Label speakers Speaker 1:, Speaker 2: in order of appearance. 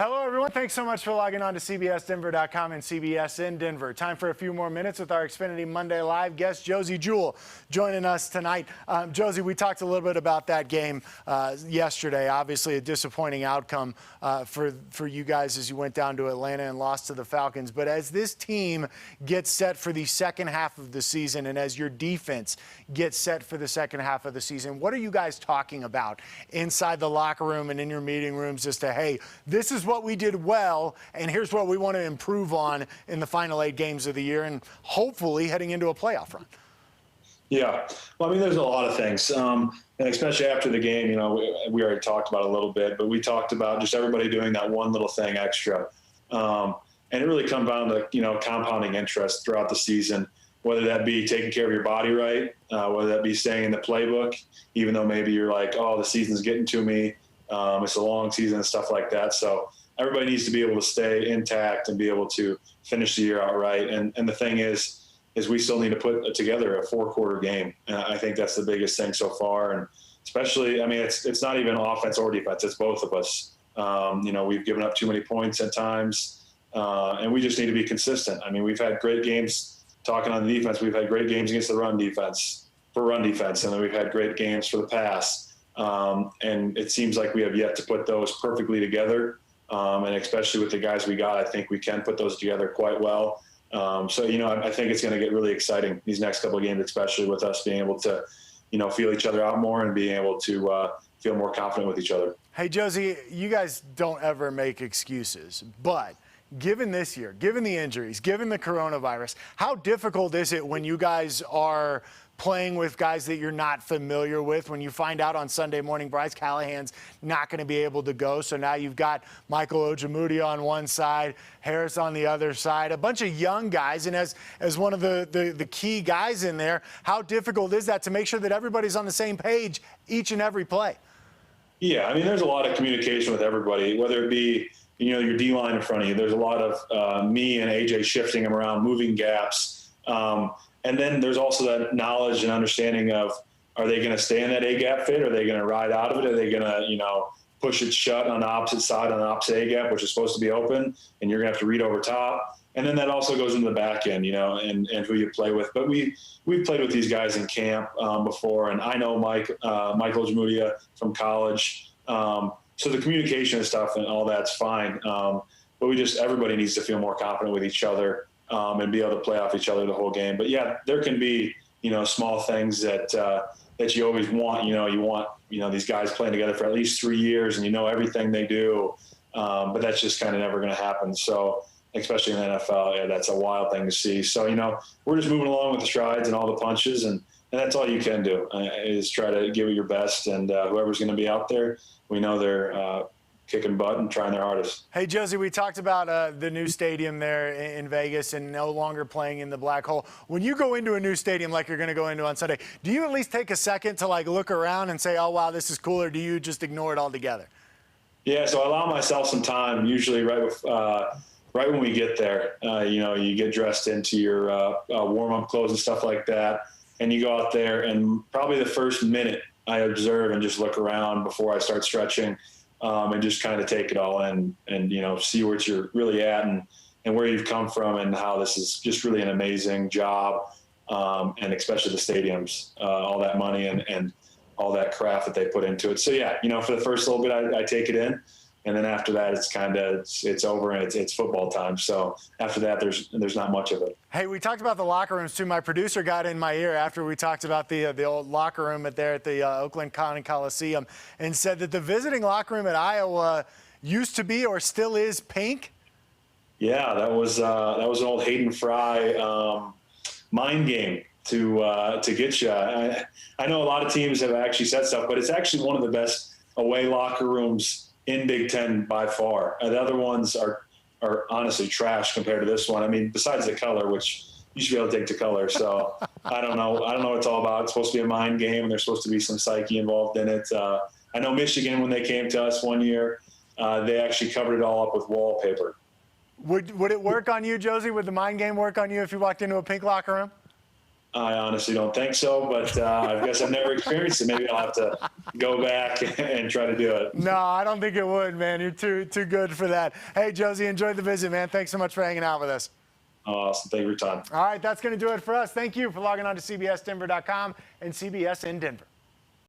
Speaker 1: Hello, everyone. Thanks so much for logging on to CBSDenver.com and CBS in Denver. Time for a few more minutes with our Xfinity Monday Live guest, Josey Jewell, joining us tonight. Josey, we talked a little bit about that game yesterday. Obviously, a disappointing outcome for you guys as you went down to Atlanta and lost to the Falcons. But as this team gets set for the second half of the season and as your defense gets set for the second half of the season, what are you guys talking about inside the locker room and in your meeting rooms as to, hey, this is what we did well, and here's what we want to improve on in the final 8 games of the year and hopefully heading into a playoff run?
Speaker 2: Yeah. Well, I mean, there's a lot of things, and especially after the game, we already talked about it a little bit, but we talked about just everybody doing that one little thing extra. And it really comes down to, compounding interest throughout the season, whether that be taking care of your body right, whether that be staying in the playbook, even though maybe you're like, oh, the season's getting to me. It's a long season and stuff like that. So everybody needs to be able to stay intact and be able to finish the year out right. And the thing is we still need to put together a 4-quarter game. And I think that's the biggest thing so far. And especially, I mean, it's not even offense or defense. It's both of us. We've given up too many points at times, and we just need to be consistent. I mean, we've had great games talking on the defense. We've had great games against the run defense, and then we've had great games for the pass. And it seems like we have yet to put those perfectly together. And especially with the guys we got, I think we can put those together quite well. I think it's going to get really exciting these next couple of games, especially with us being able to, feel each other out more and being able to feel more confident with each other.
Speaker 1: Hey, Josey, you guys don't ever make excuses, but given this year, given the injuries, given the coronavirus, how difficult is it when you guys are playing with guys that you're not familiar with, when you find out on Sunday morning Bryce Callahan's not going to be able to go? So now you've got Michael Ojemudia on one side, Harris on the other side, a bunch of young guys. And as one of the key guys in there, how difficult is that to make sure that everybody's on the same page each and every play?
Speaker 2: Yeah, I mean, there's a lot of communication with everybody, whether it be, your D-line in front of you. There's a lot of me and AJ shifting them around, moving gaps. And then there's also that knowledge and understanding of, are they going to stay in that A-gap fit? Are they going to ride out of it? Are they going to, push it shut on the opposite side on the opposite A-gap, which is supposed to be open, and you're going to have to read over top? And then that also goes into the back end, and who you play with. But we've played with these guys in camp before, and I know Michael Ojemudia from college. So the communication and stuff and all that's fine. But everybody needs to feel more confident with each other. And be able to play off each other the whole game. But yeah, there can be, small things that you always want. You want, these guys playing together for at least 3 years, and everything they do. But that's just kind of never going to happen. So especially in the NFL, yeah, that's a wild thing to see. So we're just moving along with the strides and all the punches, and that's all you can do is try to give it your best. And whoever's going to be out there, we know they're kicking butt and trying their hardest.
Speaker 1: Hey, Josey, we talked about the new stadium there in Vegas and no longer playing in the black hole. When you go into a new stadium like you're going to go into on Sunday, do you at least take a second to look around and say, oh, wow, this is cool, or do you just ignore it altogether?
Speaker 2: Yeah, so I allow myself some time, usually right when we get there. You get dressed into your warm-up clothes and stuff like that, and you go out there, and probably the first minute I observe and just look around before I start stretching. And just kind of take it all in and, see where you're really at and where you've come from and how this is just really an amazing job. And especially the stadiums, all that money and all that craft that they put into it. So yeah, for the first little bit, I take it in. And then after that, it's over and it's football time. So after that, there's not much of it.
Speaker 1: Hey, we talked about the locker rooms too. My producer got in my ear after we talked about the old locker room at the Oakland County Coliseum and said that the visiting locker room at Iowa used to be or still is pink.
Speaker 2: Yeah, that was an old Hayden Fry mind game to get you. I know a lot of teams have actually said stuff, but it's actually one of the best away locker rooms in Big Ten by far. The other ones are honestly trash compared to this one. I mean, besides the color, which you should be able to take the color. So I don't know what it's all about. It's supposed to be a mind game, and there's supposed to be some psyche involved in it. I know Michigan, when they came to us one year, they actually covered it all up with wallpaper.
Speaker 1: Would it work on you, Josey? Would the mind game work on you if you walked into a pink locker room?
Speaker 2: I honestly don't think so, but I guess I've never experienced it. Maybe I'll have to go back and try to do it.
Speaker 1: No, I don't think it would, man. You're too good for that. Hey, Josey, enjoyed the visit, man. Thanks so much for hanging out with us.
Speaker 2: Awesome. Thank you for your time.
Speaker 1: All right, that's going to do it for us. Thank you for logging on to CBSDenver.com and CBS in Denver.